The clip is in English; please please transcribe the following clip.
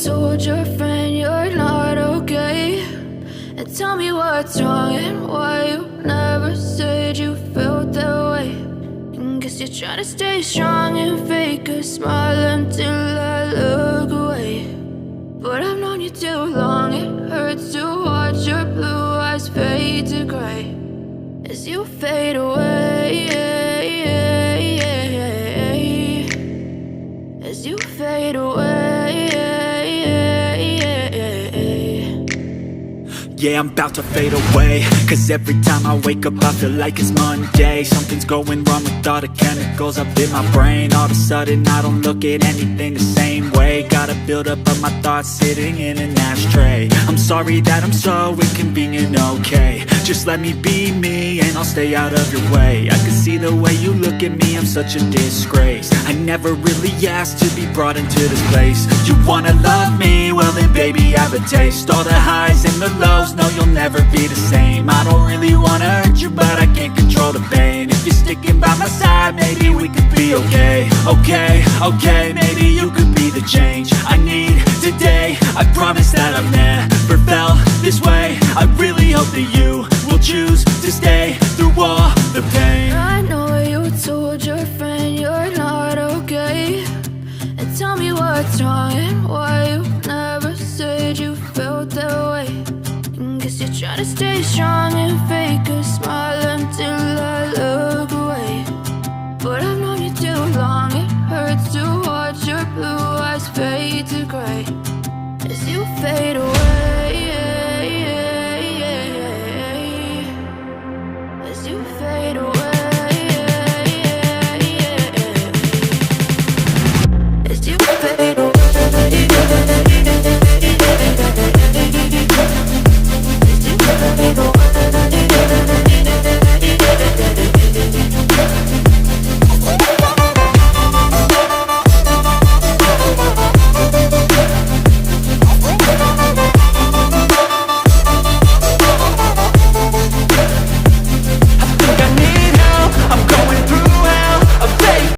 told your friend you're not okay, and tell me what's wrong and why you never said you felt that way. And guess you're trying to stay strong and fake a smile until I look away. But I've known you too long, it hurts to watch your blue eyes fade to gray as you fade away, as you fade away. Yeah, I'm about to fade away, cause every time I wake up I feel like it's Monday. Something's going wrong with all the chemicals up in my brain. All of a sudden I don't look at anything the same way. Gotta build up of my thoughts sitting in an ashtray. I'm sorry that I'm so inconvenient, okay. Just let me be me and I'll stay out of your way. I can see the way you look at me, I'm such a disgrace. I never really asked to be brought into this place. You wanna love me? Well then baby I have a taste. All the highs and the lows, no you'll never be the same. I don't really wanna hurt you but I can't control the pain. If you're sticking by my side maybe we could be okay. Okay, maybe you could be the change I need today. I promise that I've never felt this way. I really hope that you will choose to stay through all the pain. I know you told your friend you're not okay, and tell me what's wrong and why you never said you felt that way. And guess you're trying to stay strong and fake a smile until I look away. But I've known you too long, it hurts to watch your blue eyes fade to gray as you fade away.